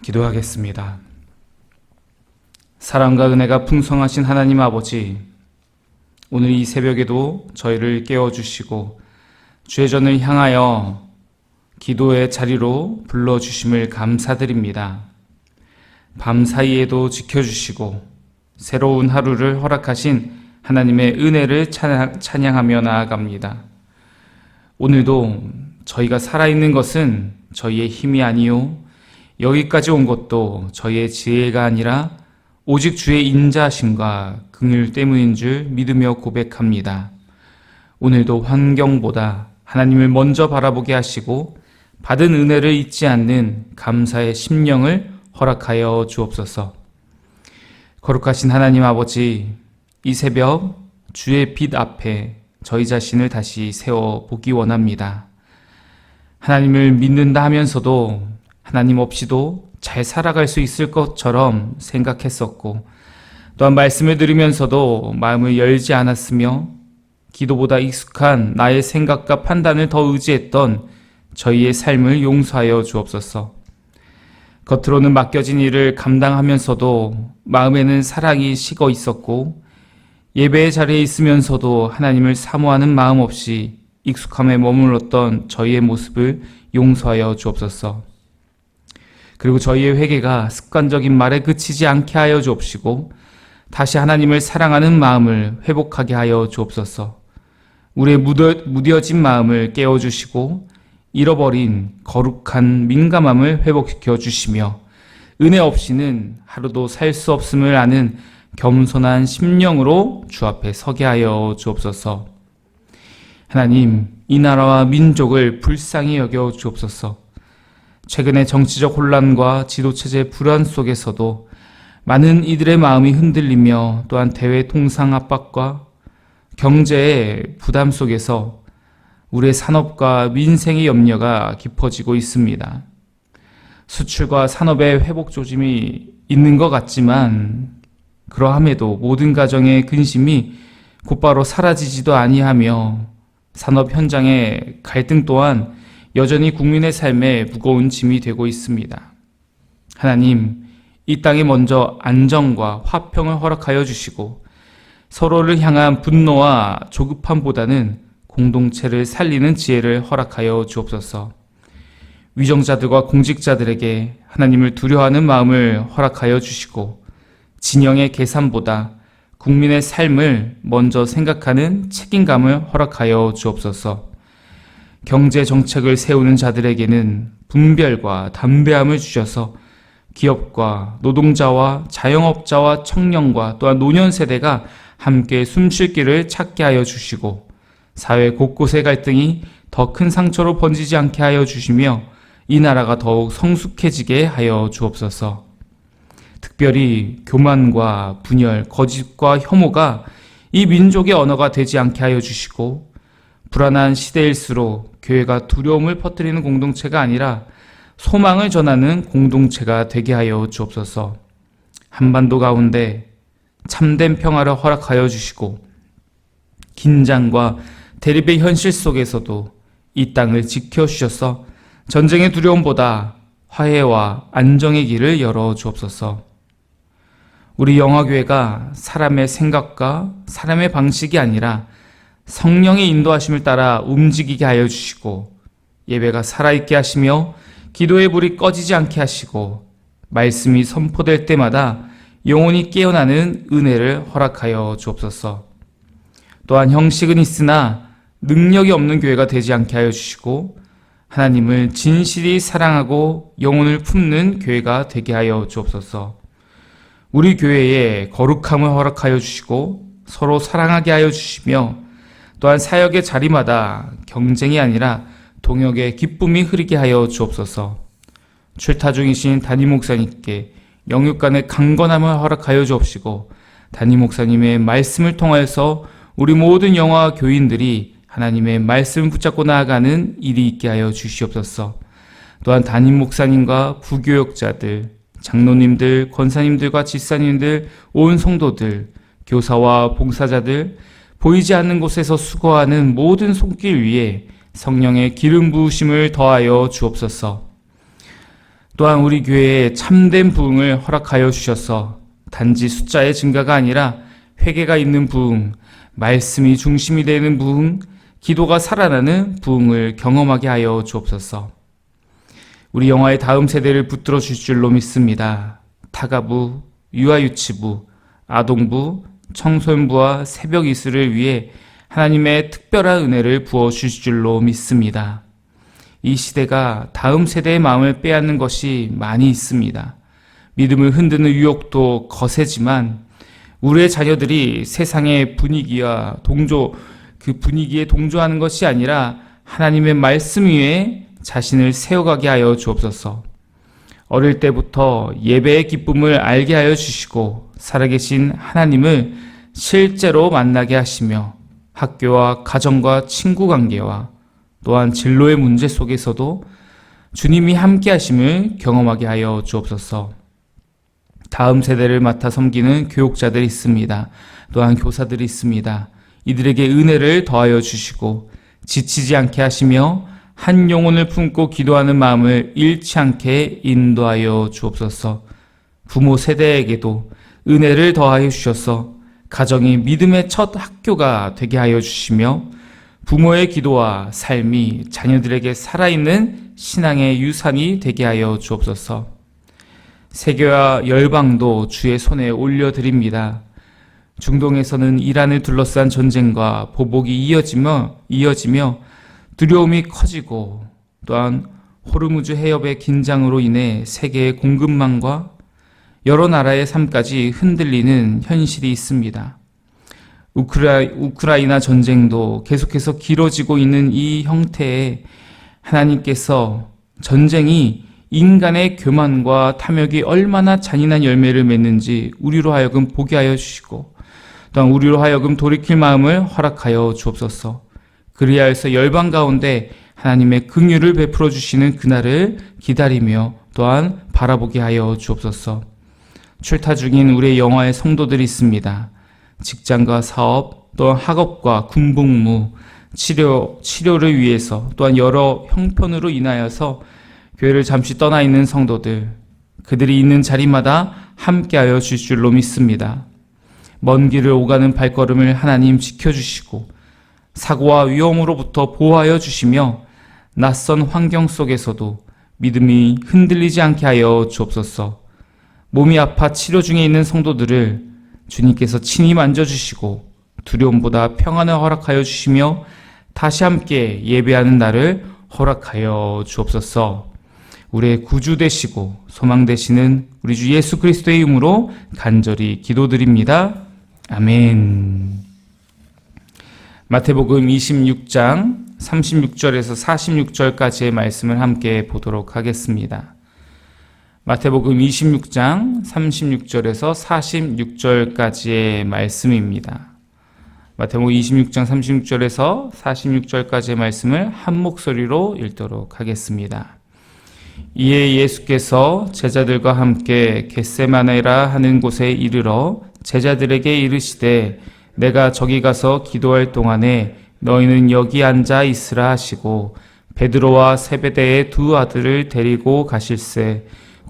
기도하겠습니다. 사랑과 은혜가 풍성하신 하나님 아버지, 오늘 이 새벽에도 저희를 깨워주시고 주의 전을 향하여 기도의 자리로 불러주심을 감사드립니다. 밤 사이에도 지켜주시고 새로운 하루를 허락하신 하나님의 은혜를 찬양하며 나아갑니다. 오늘도 저희가 살아있는 것은 저희의 힘이 아니요 여기까지 온 것도 저희의 지혜가 아니라 오직 주의 인자하심과 긍휼 때문인 줄 믿으며 고백합니다. 오늘도 환경보다 하나님을 먼저 바라보게 하시고 받은 은혜를 잊지 않는 감사의 심령을 허락하여 주옵소서. 거룩하신 하나님 아버지, 이 새벽 주의 빛 앞에 저희 자신을 다시 세워보기 원합니다. 하나님을 믿는다 하면서도 하나님 없이도 잘 살아갈 수 있을 것처럼 생각했었고, 또한 말씀을 들으면서도 마음을 열지 않았으며 기도보다 익숙한 나의 생각과 판단을 더 의지했던 저희의 삶을 용서하여 주옵소서. 겉으로는 맡겨진 일을 감당하면서도 마음에는 사랑이 식어 있었고, 예배의 자리에 있으면서도 하나님을 사모하는 마음 없이 익숙함에 머물렀던 저희의 모습을 용서하여 주옵소서. 그리고 저희의 회개가 습관적인 말에 그치지 않게 하여 주옵시고 다시 하나님을 사랑하는 마음을 회복하게 하여 주옵소서. 우리의 무뎌진 마음을 깨워주시고 잃어버린 거룩한 민감함을 회복시켜 주시며 은혜 없이는 하루도 살 수 없음을 아는 겸손한 심령으로 주 앞에 서게 하여 주옵소서. 하나님, 이 나라와 민족을 불쌍히 여겨 주옵소서. 최근의 정치적 혼란과 지도체제 불안 속에서도 많은 이들의 마음이 흔들리며 또한 대외 통상 압박과 경제의 부담 속에서 우리의 산업과 민생의 염려가 깊어지고 있습니다. 수출과 산업의 회복 조짐이 있는 것 같지만 그러함에도 모든 가정의 근심이 곧바로 사라지지도 아니하며 산업 현장의 갈등 또한 여전히 국민의 삶에 무거운 짐이 되고 있습니다. 하나님, 이 땅에 먼저 안정과 화평을 허락하여 주시고 서로를 향한 분노와 조급함보다는 공동체를 살리는 지혜를 허락하여 주옵소서. 위정자들과 공직자들에게 하나님을 두려워하는 마음을 허락하여 주시고 진영의 계산보다 국민의 삶을 먼저 생각하는 책임감을 허락하여 주옵소서. 경제 정책을 세우는 자들에게는 분별과 담대함을 주셔서 기업과 노동자와 자영업자와 청년과 또한 노년 세대가 함께 숨쉴 길을 찾게 하여 주시고 사회 곳곳의 갈등이 더 큰 상처로 번지지 않게 하여 주시며 이 나라가 더욱 성숙해지게 하여 주옵소서. 특별히 교만과 분열, 거짓과 혐오가 이 민족의 언어가 되지 않게 하여 주시고 불안한 시대일수록 교회가 두려움을 퍼뜨리는 공동체가 아니라 소망을 전하는 공동체가 되게 하여 주옵소서. 한반도 가운데 참된 평화를 허락하여 주시고 긴장과 대립의 현실 속에서도 이 땅을 지켜주셔서 전쟁의 두려움보다 화해와 안정의 길을 열어 주옵소서. 우리 영화교회가 사람의 생각과 사람의 방식이 아니라 성령의 인도하심을 따라 움직이게 하여 주시고 예배가 살아있게 하시며 기도의 불이 꺼지지 않게 하시고 말씀이 선포될 때마다 영혼이 깨어나는 은혜를 허락하여 주옵소서. 또한 형식은 있으나 능력이 없는 교회가 되지 않게 하여 주시고 하나님을 진실이 사랑하고 영혼을 품는 교회가 되게 하여 주옵소서. 우리 교회에 거룩함을 허락하여 주시고 서로 사랑하게 하여 주시며 또한 사역의 자리마다 경쟁이 아니라 동역의 기쁨이 흐르게 하여 주옵소서. 출타 중이신 담임 목사님께 영육간의 강건함을 허락하여 주옵시고 담임 목사님의 말씀을 통하여서 우리 모든 영화 교인들이 하나님의 말씀을 붙잡고 나아가는 일이 있게 하여 주시옵소서. 또한 담임 목사님과 부교역자들, 장로님들, 권사님들과 집사님들, 온 성도들, 교사와 봉사자들, 보이지 않는 곳에서 수고하는 모든 손길 위에 성령의 기름 부으심을 더하여 주옵소서. 또한 우리 교회에 참된 부흥을 허락하여 주셔서 단지 숫자의 증가가 아니라 회개가 있는 부흥, 말씀이 중심이 되는 부흥, 기도가 살아나는 부흥을 경험하게 하여 주옵소서. 우리 영화의 다음 세대를 붙들어 주실 줄로 믿습니다. 타가부, 유아유치부, 아동부, 청소년부와 새벽 이슬을 위해 하나님의 특별한 은혜를 부어 주실 줄로 믿습니다. 이 시대가 다음 세대의 마음을 빼앗는 것이 많이 있습니다. 믿음을 흔드는 유혹도 거세지만 우리의 자녀들이 세상의 분위기와 그 분위기에 동조하는 것이 아니라 하나님의 말씀 위에 자신을 세워가게 하여 주옵소서. 어릴 때부터 예배의 기쁨을 알게 하여 주시고 살아계신 하나님을 실제로 만나게 하시며 학교와 가정과 친구 관계와 또한 진로의 문제 속에서도 주님이 함께 하심을 경험하게 하여 주옵소서. 다음 세대를 맡아 섬기는 교육자들이 있습니다. 또한 교사들이 있습니다. 이들에게 은혜를 더하여 주시고 지치지 않게 하시며 한 영혼을 품고 기도하는 마음을 잃지 않게 인도하여 주옵소서. 부모 세대에게도 은혜를 더하여 주셔서 가정이 믿음의 첫 학교가 되게 하여 주시며 부모의 기도와 삶이 자녀들에게 살아있는 신앙의 유산이 되게 하여 주옵소서. 세계와 열방도 주의 손에 올려드립니다. 중동에서는 이란을 둘러싼 전쟁과 보복이 이어지며 두려움이 커지고 또한 호르무즈 해협의 긴장으로 인해 세계의 공급망과 여러 나라의 삶까지 흔들리는 현실이 있습니다. 우크라이나 전쟁도 계속해서 길어지고 있는 이 형태에 하나님께서 전쟁이 인간의 교만과 탐욕이 얼마나 잔인한 열매를 맺는지 우리로 하여금 보게 하여 주시고 또한 우리로 하여금 돌이킬 마음을 허락하여 주옵소서. 그리하여서 열방 가운데 하나님의 긍휼을 베풀어 주시는 그날을 기다리며 또한 바라보게 하여 주옵소서. 출타 중인 우리의 영화의 성도들이 있습니다. 직장과 사업, 또한 학업과 군복무, 치료를 위해서 또한 여러 형편으로 인하여서 교회를 잠시 떠나 있는 성도들, 그들이 있는 자리마다 함께하여 주실 줄로 믿습니다. 먼 길을 오가는 발걸음을 하나님 지켜주시고 사고와 위험으로부터 보호하여 주시며 낯선 환경 속에서도 믿음이 흔들리지 않게 하여 주옵소서. 몸이 아파 치료 중에 있는 성도들을 주님께서 친히 만져주시고 두려움보다 평안을 허락하여 주시며 다시 함께 예배하는 날을 허락하여 주옵소서. 우리의 구주 되시고 소망 되시는 우리 주 예수 그리스도의 이름으로 간절히 기도드립니다. 아멘. 마태복음 26장 36절에서 46절까지의 말씀을 함께 보도록 하겠습니다. 마태복음 26장 36절에서 46절까지의 말씀입니다. 마태복음 26장 36절에서 46절까지의 말씀을 한 목소리로 읽도록 하겠습니다. 이에 예수께서 제자들과 함께 겟세마네라 하는 곳에 이르러 제자들에게 이르시되 내가 저기 가서 기도할 동안에 너희는 여기 앉아 있으라 하시고 베드로와 세베대의 두 아들을 데리고 가실새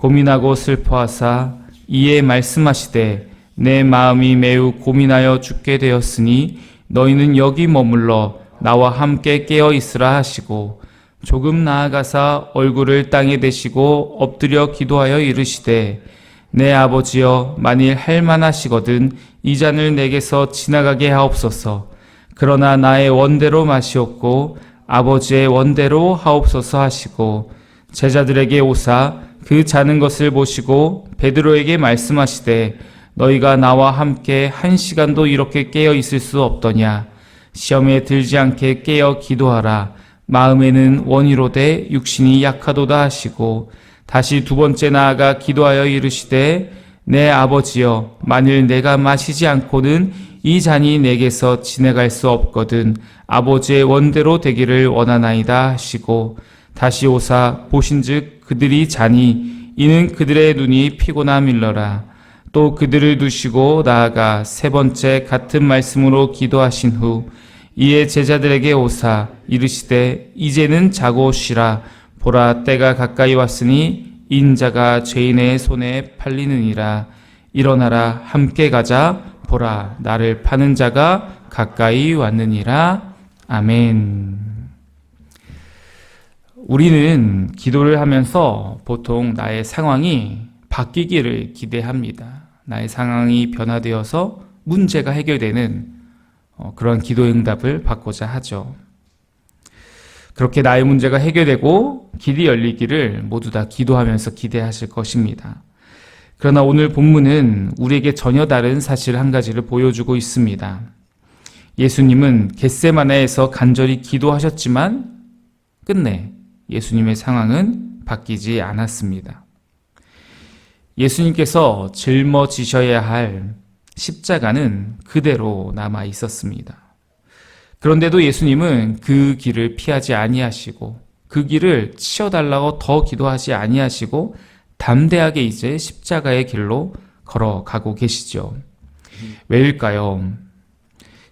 고민하고 슬퍼하사 이에 말씀하시되 내 마음이 매우 고민하여 죽게 되었으니 너희는 여기 머물러 나와 함께 깨어 있으라 하시고 조금 나아가사 얼굴을 땅에 대시고 엎드려 기도하여 이르시되 내 아버지여 만일 할만하시거든 이 잔을 내게서 지나가게 하옵소서. 그러나 나의 원대로 마시옵고 아버지의 원대로 하옵소서 하시고 제자들에게 오사 그 자는 것을 보시고 베드로에게 말씀하시되 너희가 나와 함께 1시간도 이렇게 깨어 있을 수 없더냐. 시험에 들지 않게 깨어 기도하라. 마음에는 원이로되 육신이 약하도다 하시고 다시 두 번째 나아가 기도하여 이르시되 내 아버지여 만일 내가 마시지 않고는 이 잔이 내게서 지나갈 수 없거든 아버지의 원대로 되기를 원하나이다 하시고 다시 오사 보신즉 그들이 자니 이는 그들의 눈이 피곤함 일러라. 또 그들을 두시고 나아가 세 번째 같은 말씀으로 기도하신 후 이에 제자들에게 오사 이르시되 이제는 자고 쉬라. 보라 때가 가까이 왔으니 인자가 죄인의 손에 팔리느니라. 일어나라, 함께 가자. 보라, 나를 파는 자가 가까이 왔느니라. 아멘. 우리는 기도를 하면서 보통 나의 상황이 바뀌기를 기대합니다. 나의 상황이 변화되어서 문제가 해결되는 그런 기도 응답을 받고자 하죠. 그렇게 나의 문제가 해결되고 길이 열리기를 모두 다 기도하면서 기대하실 것입니다. 그러나 오늘 본문은 우리에게 전혀 다른 사실 한 가지를 보여주고 있습니다. 예수님은 겟세마네에서 간절히 기도하셨지만 끝내 예수님의 상황은 바뀌지 않았습니다. 예수님께서 짊어지셔야 할 십자가는 그대로 남아 있었습니다. 그런데도 예수님은 그 길을 피하지 아니하시고 그 길을 치워달라고 더 기도하지 아니하시고 담대하게 이제 십자가의 길로 걸어가고 계시죠. 왜일까요?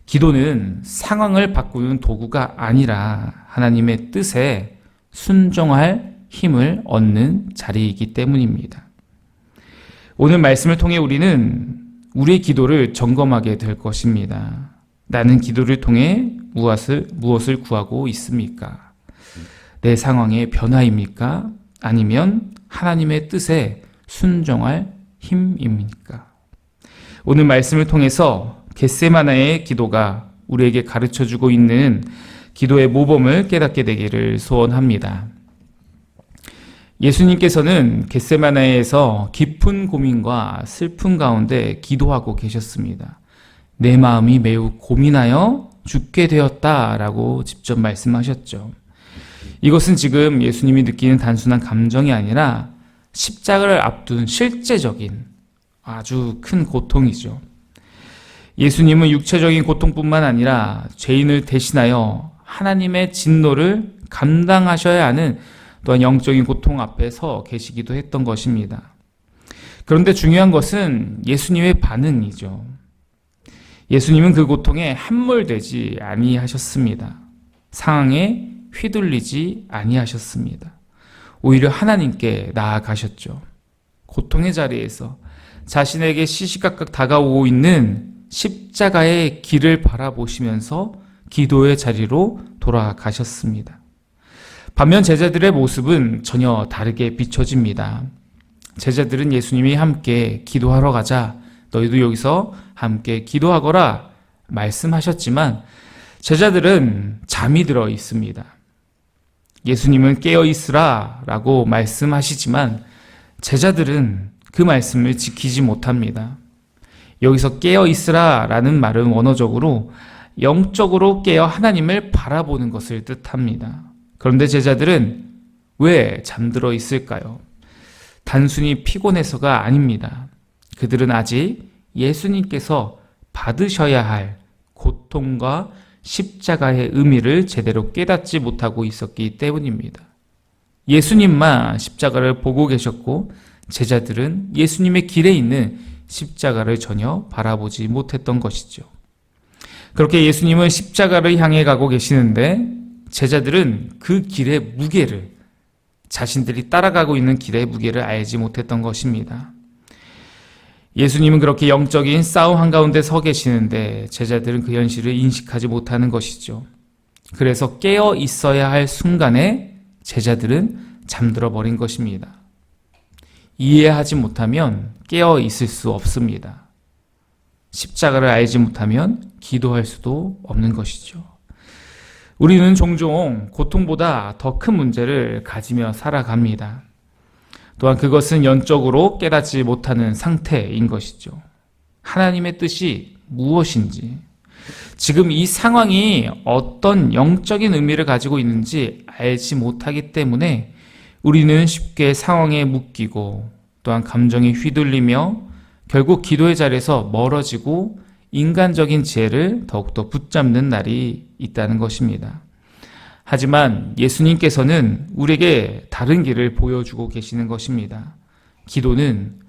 기도는 상황을 바꾸는 도구가 아니라 하나님의 뜻에 순종할 힘을 얻는 자리이기 때문입니다. 오늘 말씀을 통해 우리는 우리의 기도를 점검하게 될 것입니다. 나는 기도를 통해 무엇을 구하고 있습니까? 내 상황의 변화입니까? 아니면 하나님의 뜻에 순종할 힘입니까? 오늘 말씀을 통해서 겟세마네의 기도가 우리에게 가르쳐주고 있는 기도의 모범을 깨닫게 되기를 소원합니다. 예수님께서는 겟세마네에서 깊은 고민과 슬픔 가운데 기도하고 계셨습니다. 내 마음이 매우 고민하여 죽게 되었다라고 직접 말씀하셨죠. 이것은 지금 예수님이 느끼는 단순한 감정이 아니라 십자가를 앞둔 실제적인 아주 큰 고통이죠. 예수님은 육체적인 고통뿐만 아니라 죄인을 대신하여 하나님의 진노를 감당하셔야 하는 또한 영적인 고통 앞에 서 계시기도 했던 것입니다. 그런데 중요한 것은 예수님의 반응이죠. 예수님은 그 고통에 함몰되지 아니하셨습니다. 상황에 휘둘리지 아니하셨습니다. 오히려 하나님께 나아가셨죠. 고통의 자리에서 자신에게 시시각각 다가오고 있는 십자가의 길을 바라보시면서 기도의 자리로 돌아가셨습니다. 반면 제자들의 모습은 전혀 다르게 비춰집니다. 제자들은 예수님이 함께 기도하러 가자, 너희도 여기서 함께 기도하거라 말씀하셨지만 제자들은 잠이 들어 있습니다. 예수님은 깨어 있으라 라고 말씀하시지만 제자들은 그 말씀을 지키지 못합니다. 여기서 깨어 있으라 라는 말은 원어적으로 영적으로 깨어 하나님을 바라보는 것을 뜻합니다. 그런데 제자들은 왜 잠들어 있을까요? 단순히 피곤해서가 아닙니다. 그들은 아직 예수님께서 받으셔야 할 고통과 십자가의 의미를 제대로 깨닫지 못하고 있었기 때문입니다. 예수님만 십자가를 보고 계셨고 제자들은 예수님의 길에 있는 십자가를 전혀 바라보지 못했던 것이죠. 그렇게 예수님은 십자가를 향해 가고 계시는데 제자들은 그 길의 무게를, 자신들이 따라가고 있는 길의 무게를 알지 못했던 것입니다. 예수님은 그렇게 영적인 싸움 한가운데 서 계시는데 제자들은 그 현실을 인식하지 못하는 것이죠. 그래서 깨어 있어야 할 순간에 제자들은 잠들어 버린 것입니다. 이해하지 못하면 깨어 있을 수 없습니다. 십자가를 알지 못하면 기도할 수도 없는 것이죠. 우리는 종종 고통보다 더 큰 문제를 가지며 살아갑니다. 또한 그것은 영적으로 깨닫지 못하는 상태인 것이죠. 하나님의 뜻이 무엇인지, 지금 이 상황이 어떤 영적인 의미를 가지고 있는지 알지 못하기 때문에 우리는 쉽게 상황에 묶이고 또한 감정에 휘둘리며 결국 기도의 자리에서 멀어지고 인간적인 지혜를 더욱더 붙잡는 날이 있다는 것입니다. 하지만 예수님께서는 우리에게 다른 길을 보여주고 계시는 것입니다. 기도는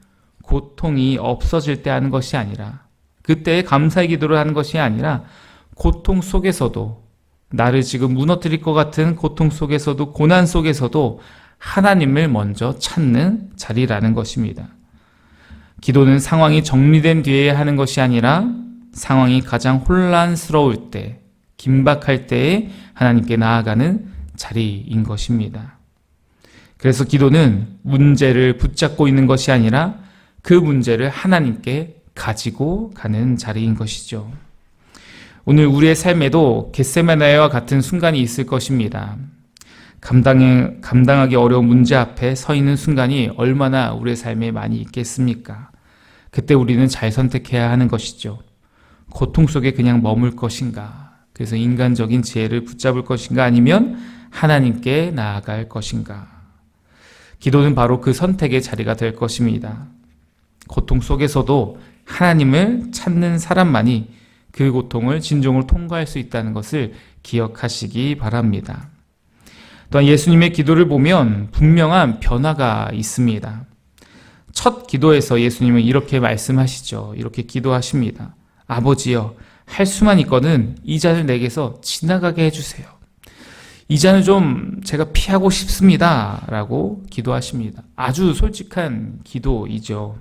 고통이 없어질 때 하는 것이 아니라, 그때의 감사의 기도를 하는 것이 아니라 고통 속에서도, 나를 지금 무너뜨릴 것 같은 고통 속에서도, 고난 속에서도 하나님을 먼저 찾는 자리라는 것입니다. 기도는 상황이 정리된 뒤에 하는 것이 아니라 상황이 가장 혼란스러울 때, 긴박할 때에 하나님께 나아가는 자리인 것입니다. 그래서 기도는 문제를 붙잡고 있는 것이 아니라 그 문제를 하나님께 가지고 가는 자리인 것이죠. 오늘 우리의 삶에도 겟세마네와 같은 순간이 있을 것입니다. 감당하기 어려운 문제 앞에 서 있는 순간이 얼마나 우리의 삶에 많이 있겠습니까? 그때 우리는 잘 선택해야 하는 것이죠. 고통 속에 그냥 머물 것인가? 그래서 인간적인 지혜를 붙잡을 것인가? 아니면 하나님께 나아갈 것인가? 기도는 바로 그 선택의 자리가 될 것입니다. 고통 속에서도 하나님을 찾는 사람만이 그 고통을 진정으로 통과할 수 있다는 것을 기억하시기 바랍니다. 또한 예수님의 기도를 보면 분명한 변화가 있습니다. 첫 기도에서 예수님은 이렇게 말씀하시죠. 이렇게 기도하십니다. 아버지여, 할 수만 있거든 이 잔을 내게서 지나가게 해주세요. 이 잔을 좀 제가 피하고 싶습니다. 라고 기도하십니다. 아주 솔직한 기도이죠.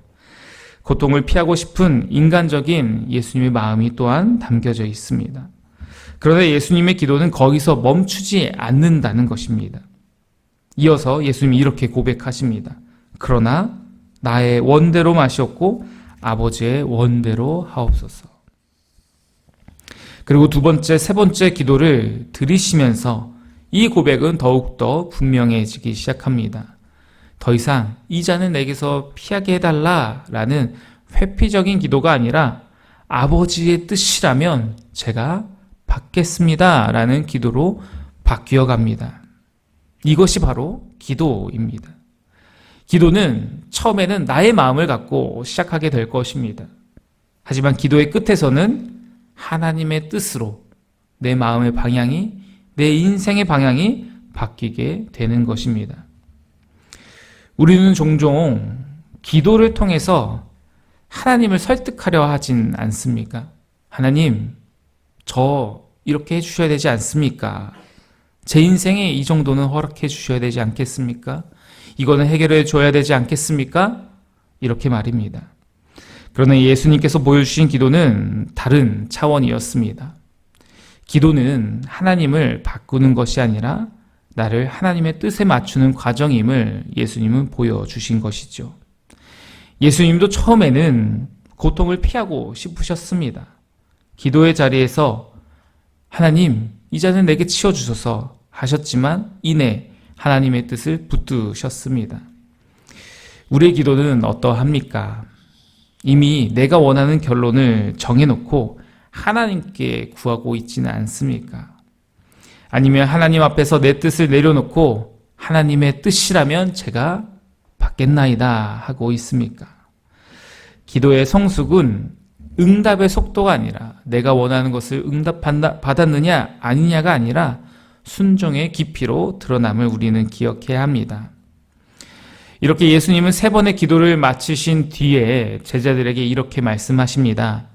고통을 피하고 싶은 인간적인 예수님의 마음이 또한 담겨져 있습니다. 그러나 예수님의 기도는 거기서 멈추지 않는다는 것입니다. 이어서 예수님이 이렇게 고백하십니다. 그러나 나의 원대로 마시옵고 아버지의 원대로 하옵소서. 그리고 두 번째, 세 번째 기도를 들이시면서 이 고백은 더욱더 분명해지기 시작합니다. 더 이상 이 잔을 내게서 피하게 해달라라는 회피적인 기도가 아니라 아버지의 뜻이라면 제가 받겠습니다 라는 기도로 바뀌어 갑니다. 이것이 바로 기도입니다. 기도는 처음에는 나의 마음을 갖고 시작하게 될 것입니다. 하지만 기도의 끝에서는 하나님의 뜻으로 내 마음의 방향이, 내 인생의 방향이 바뀌게 되는 것입니다. 우리는 종종 기도를 통해서 하나님을 설득하려 하진 않습니까? 하나님, 저 이렇게 해주셔야 되지 않습니까? 제 인생에 이 정도는 허락해 주셔야 되지 않겠습니까? 이거는 해결해 줘야 되지 않겠습니까? 이렇게 말입니다. 그러나 예수님께서 보여주신 기도는 다른 차원이었습니다. 기도는 하나님을 바꾸는 것이 아니라 나를 하나님의 뜻에 맞추는 과정임을 예수님은 보여주신 것이죠. 예수님도 처음에는 고통을 피하고 싶으셨습니다. 기도의 자리에서 하나님, 이 잔을 내게 치워주소서 하셨지만 이내 하나님의 뜻을 붙드셨습니다. 우리의 기도는 어떠합니까? 이미 내가 원하는 결론을 정해놓고 하나님께 구하고 있지는 않습니까? 아니면 하나님 앞에서 내 뜻을 내려놓고 하나님의 뜻이라면 제가 받겠나이다 하고 있습니까? 기도의 성숙은 응답의 속도가 아니라 내가 원하는 것을 응답받았느냐 아니냐가 아니라 순종의 깊이로 드러남을 우리는 기억해야 합니다. 이렇게 예수님은 3번의 기도를 마치신 뒤에 제자들에게 이렇게 말씀하십니다.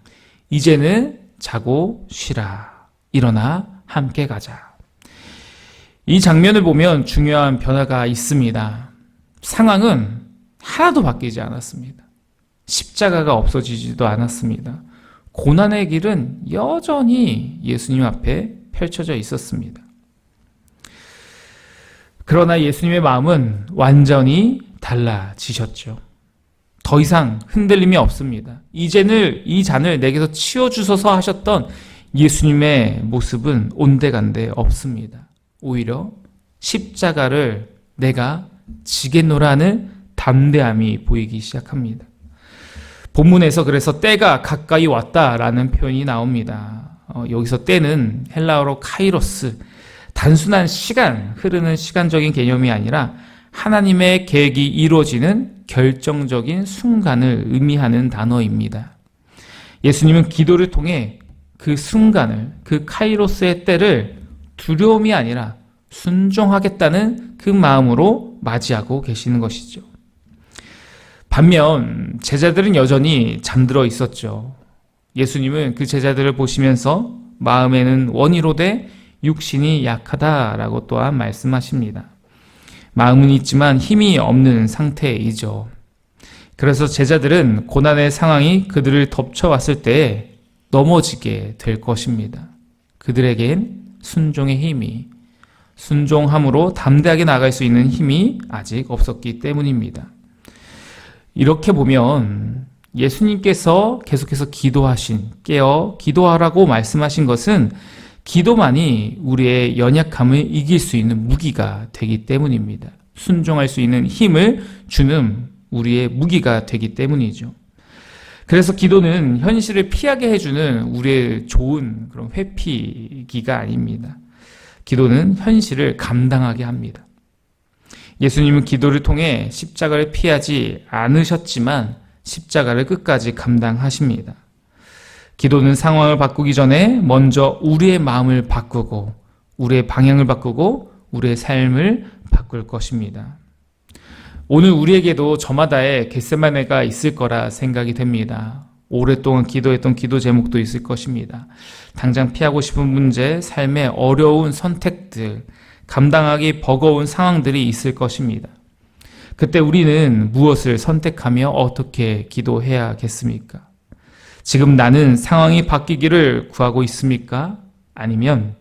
이제는 자고 쉬라. 일어나 함께 가자. 이 장면을 보면 중요한 변화가 있습니다. 상황은 하나도 바뀌지 않았습니다. 십자가가 없어지지도 않았습니다. 고난의 길은 여전히 예수님 앞에 펼쳐져 있었습니다. 그러나 예수님의 마음은 완전히 달라지셨죠. 더 이상 흔들림이 없습니다. 이 잔을 내게서 치워주소서 하셨던 예수님의 모습은 온데간데 없습니다. 오히려 십자가를 내가 지겠노라는 담대함이 보이기 시작합니다. 본문에서 그래서 때가 가까이 왔다라는 표현이 나옵니다. 여기서 때는 헬라어로 카이로스, 단순한 시간, 흐르는 시간적인 개념이 아니라 하나님의 계획이 이루어지는 결정적인 순간을 의미하는 단어입니다. 예수님은 기도를 통해 그 순간을, 그 카이로스의 때를 두려움이 아니라 순종하겠다는 그 마음으로 맞이하고 계시는 것이죠. 반면 제자들은 여전히 잠들어 있었죠. 예수님은 그 제자들을 보시면서 마음에는 원이로되 육신이 약하다라고 또한 말씀하십니다. 마음은 있지만 힘이 없는 상태이죠. 그래서 제자들은 고난의 상황이 그들을 덮쳐왔을 때 넘어지게 될 것입니다. 그들에겐 순종함으로 담대하게 나아갈 수 있는 힘이 아직 없었기 때문입니다. 이렇게 보면 예수님께서 계속해서 깨어 기도하라고 말씀하신 것은 기도만이 우리의 연약함을 이길 수 있는 무기가 되기 때문입니다. 순종할 수 있는 힘을 주는 우리의 무기가 되기 때문이죠. 그래서 기도는 현실을 피하게 해주는 우리의 좋은 그런 회피기가 아닙니다. 기도는 현실을 감당하게 합니다. 예수님은 기도를 통해 십자가를 피하지 않으셨지만 십자가를 끝까지 감당하십니다. 기도는 상황을 바꾸기 전에 먼저 우리의 마음을 바꾸고 우리의 방향을 바꾸고 우리의 삶을 바꿀 것입니다. 오늘 우리에게도 저마다의 겟세마네가 있을 거라 생각이 됩니다. 오랫동안 기도했던 기도 제목도 있을 것입니다. 당장 피하고 싶은 문제, 삶의 어려운 선택들, 감당하기 버거운 상황들이 있을 것입니다. 그때 우리는 무엇을 선택하며 어떻게 기도해야겠습니까? 지금 나는 상황이 바뀌기를 구하고 있습니까? 아니면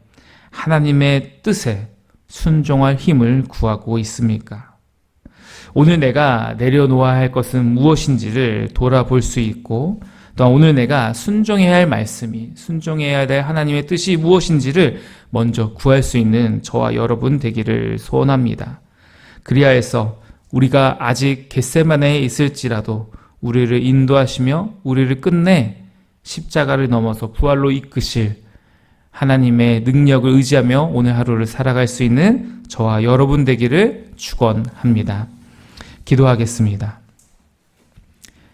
하나님의 뜻에 순종할 힘을 구하고 있습니까? 오늘 내가 내려놓아야 할 것은 무엇인지를 돌아볼 수 있고, 또한 오늘 내가 순종해야 할 말씀이, 순종해야 될 하나님의 뜻이 무엇인지를 먼저 구할 수 있는 저와 여러분 되기를 소원합니다. 그리하여서 우리가 아직 겟세마네에 있을지라도 우리를 인도하시며 우리를 끝내 십자가를 넘어서 부활로 이끄실 하나님의 능력을 의지하며 오늘 하루를 살아갈 수 있는 저와 여러분 되기를 축원합니다. 기도하겠습니다.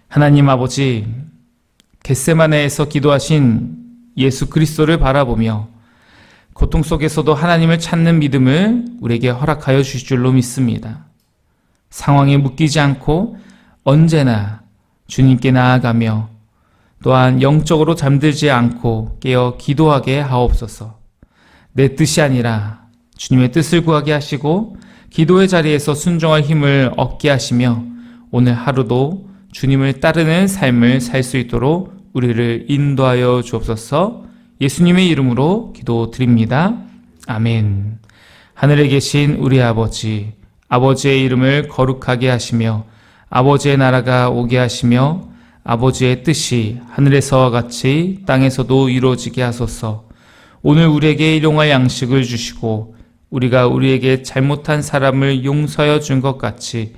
하나님 아버지, 겟세마네에서 기도하신 예수 그리스도를 바라보며 고통 속에서도 하나님을 찾는 믿음을 우리에게 허락하여 주실 줄로 믿습니다. 상황에 묶이지 않고 언제나 주님께 나아가며 또한 영적으로 잠들지 않고 깨어 기도하게 하옵소서. 내 뜻이 아니라 주님의 뜻을 구하게 하시고 기도의 자리에서 순종할 힘을 얻게 하시며 오늘 하루도 주님을 따르는 삶을 살 수 있도록 우리를 인도하여 주옵소서. 예수님의 이름으로 기도드립니다. 아멘. 하늘에 계신 우리 아버지, 아버지의 이름을 거룩하게 하시며 아버지의 나라가 오게 하시며 아버지의 뜻이 하늘에서와 같이 땅에서도 이루어지게 하소서. 오늘 우리에게 일용할 양식을 주시고 우리가 우리에게 잘못한 사람을 용서하여 준 것 같이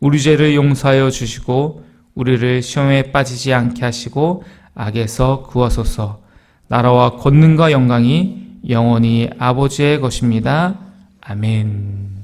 우리 죄를 용서하여 주시고 우리를 시험에 빠지지 않게 하시고 악에서 구하소서. 나라와 권능과 영광이 영원히 아버지의 것입니다. 아멘.